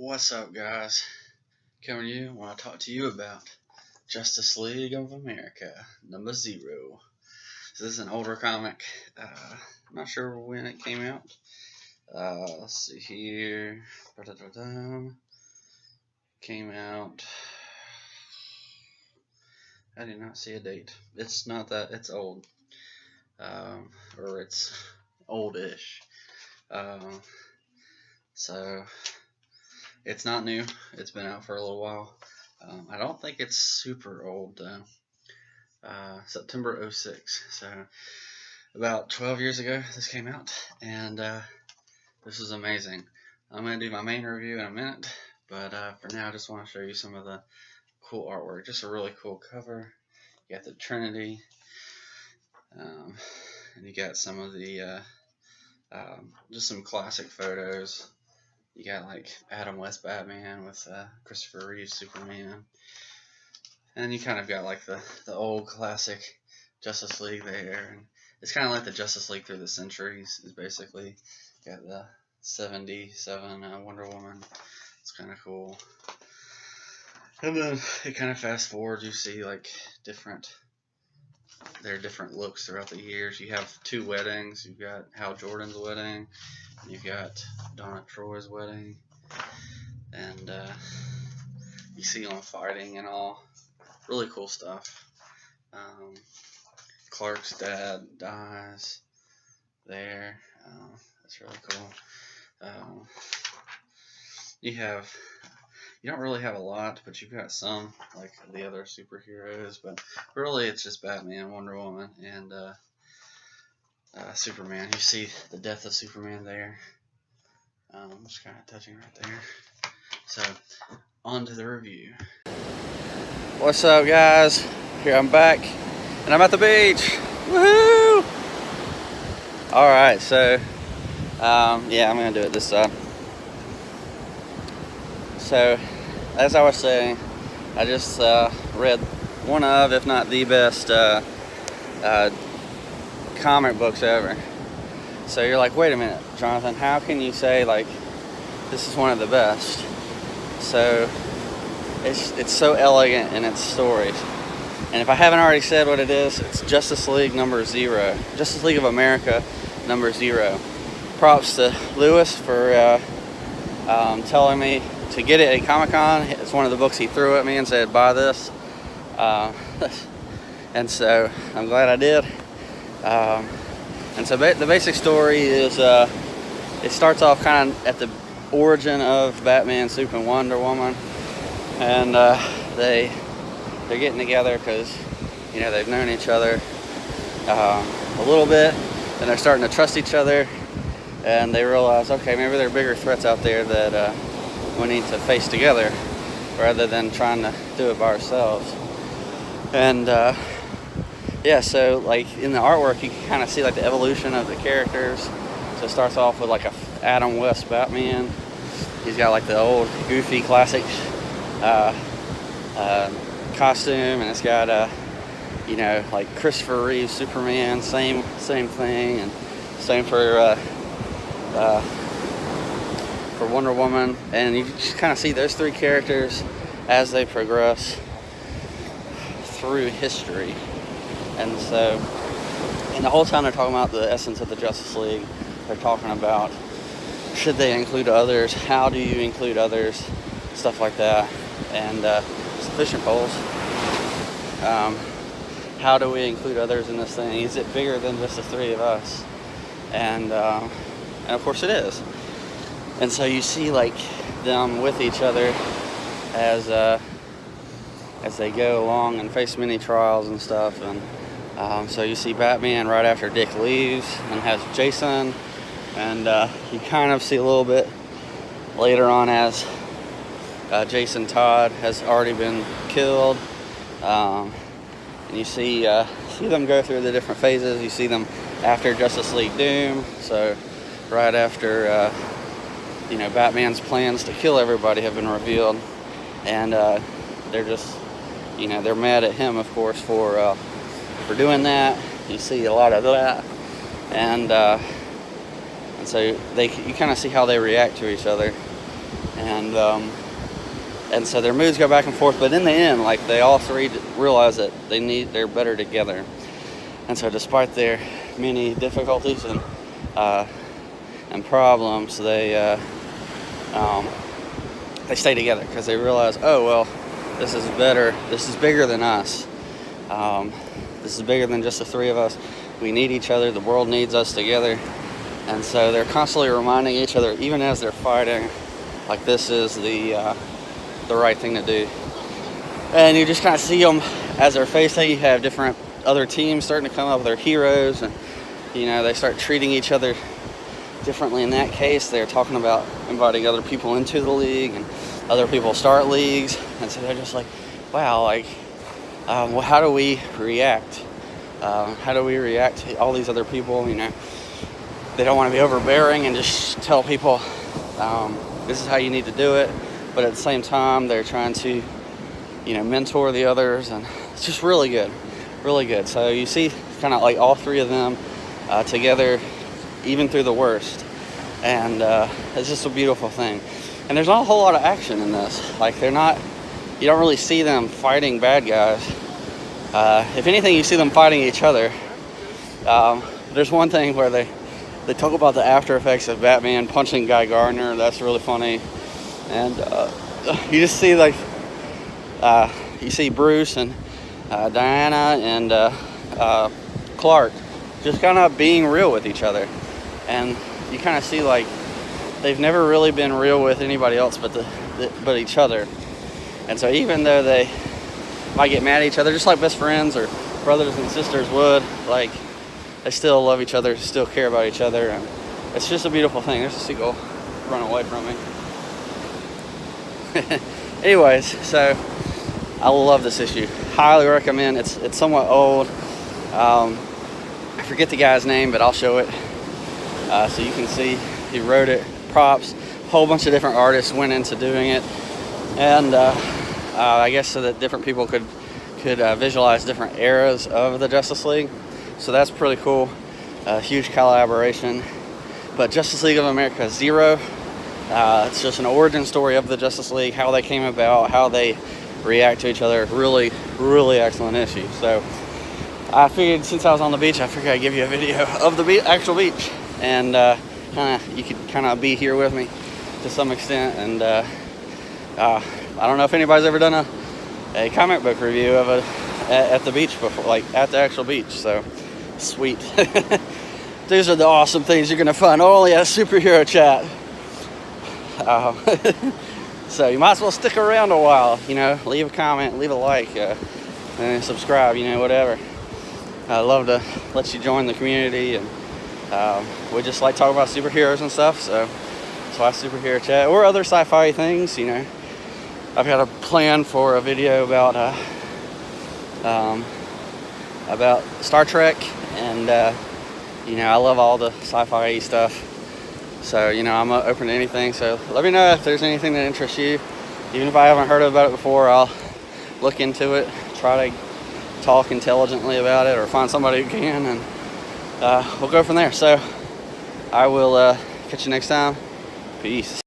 What's up, guys? Coming to you, I want to talk to you about Justice League of America, number 0. So this is an older comic. I'm not sure when it came out. Let's see here. Came out. I did not see a date. It's not that. It's old. Or it's oldish. So it's not new. It's been out for a little while. I don't think it's super old though. September 06. So about 12 years ago this came out, and this was amazing. I'm going to do my main review in a minute, but for now I just want to show you some of the cool artwork. Just a really cool cover. You got the Trinity, and you got some of the just some classic photos. You got like Adam West Batman with Christopher Reeve Superman. And you kind of got like the old classic Justice League there. And it's kind of like the Justice League through the centuries. Is basically got the 77 Wonder Woman. It's kind of cool. And then it kind of fast forwards. You see like their different looks throughout the years. You have 2 weddings. You've got Hal Jordan's wedding. You've got Donna Troy's wedding. And you see them fighting and all. Really cool stuff. Clark's dad dies there. That's really cool. You don't really have a lot, but you've got some like the other superheroes. But really, it's just Batman, Wonder Woman, and Superman. You see the death of Superman there. Just kind of touching right there. So, on to the review. What's up, guys? Here I'm back, and I'm at the beach. Woohoo! Alright, so, yeah, I'm going to do it this side. So, as I was saying, I just read one of, if not the best, comic books ever. So you're like, wait a minute, Jonathan, how can you say, like, this is one of the best? So, it's so elegant in its stories. And if I haven't already said what it is, it's Justice League number 0. Justice League of America number 0. Props to Lewis for telling me to get it at Comic-Con. It's one of the books he threw at me and said, buy this. And so I'm glad I did. And so the basic story is it starts off kind of at the origin of Batman, Superman, Wonder Woman. And they're getting together because, you know, they've known each other a little bit, and they're starting to trust each other, and they realize, okay, maybe there are bigger threats out there that we need to face together rather than trying to do it by ourselves. And yeah, so like in the artwork, you can kind of see like the evolution of the characters. So it starts off with like a Adam West Batman. He's got like the old goofy classic costume, and it's got you know, like Christopher Reeve Superman, same thing, and same for Wonder Woman. And you just kind of see those 3 characters as they progress through history. And so, and the whole time they're talking about the essence of the Justice League. They're talking about, should they include others? How do you include others? Stuff like that. And fishing poles. How do we include others in this thing? Is it bigger than just the 3 of us? And of course it is. And so you see like them with each other as they go along and face many trials and stuff. And so you see Batman right after Dick leaves and has Jason, and you kind of see a little bit later on as Jason Todd has already been killed, and you see them go through the different phases. You see them after Justice League Doom, so right after you know, Batman's plans to kill everybody have been revealed, and they're just, you know, they're mad at him, of course, for doing that. You see a lot of that, and so you kind of see how they react to each other. and so their moods go back and forth. But in the end, like, they all three realize that they're better together. And so, despite their many difficulties and problems, they stay together because they realize, oh well, this is better. This is bigger than us. This is bigger than just the three of us. We need each other. The world needs us together. And so they're constantly reminding each other, even as they're fighting, like, this is the right thing to do. And you just kind of see them as they're facing. You have different other teams starting to come up with their heroes, and they start treating each other differently. In that case, they're talking about inviting other people into the league, and other people start leagues. And so they're just like, wow, like, well, how do we react? How do we react to all these other people? They don't want to be overbearing and just tell people, this is how you need to do it. But at the same time, they're trying to, mentor the others. And it's just really good, really good. So you see kind of like all three of them together, even through the worst. And it's just a beautiful thing. And there's not a whole lot of action in this. Like, you don't really see them fighting bad guys. If anything, you see them fighting each other. There's one thing where they talk about the after effects of Batman punching Guy Gardner. That's really funny. And you just see, like, you see Bruce and Diana and Clark just kind of being real with each other. And you kind of see, like, they've never really been real with anybody else but each other. And so even though they might get mad at each other, just like best friends or brothers and sisters would, like, they still love each other, still care about each other. And it's just a beautiful thing. There's a seagull running away from me. Anyways, so I love this issue. Highly recommend. It's somewhat old. I forget the guy's name, but I'll show it so you can see he wrote it. Props. A whole bunch of different artists went into doing it, and I guess so that different people could visualize different eras of the Justice League. So that's pretty cool. Huge collaboration. But Justice League of America 0. It's just an origin story of the Justice League, how they came about, how they react to each other. Really, really excellent issue. So I figured, since I was on the beach, I'd give you a video of the actual beach, and you could kind of be here with me to some extent. And I don't know if anybody's ever done a comic book review of it at the beach before, like at the actual beach. So sweet. These are the awesome things you're gonna find only at Superhero Chat. So you might as well stick around a while, leave a comment, leave a like, and subscribe, whatever. I'd love to let you join the community, and we just like talking about superheroes and stuff, so that's why Superhero Chat, or other sci-fi things. I've got a plan for a video about Star Trek, and I love all the sci-fi stuff. So, I'm open to anything. So let me know if there's anything that interests you. Even if I haven't heard about it before, I'll look into it, try to talk intelligently about it, or find somebody who can, and we'll go from there. So I will catch you next time. Peace.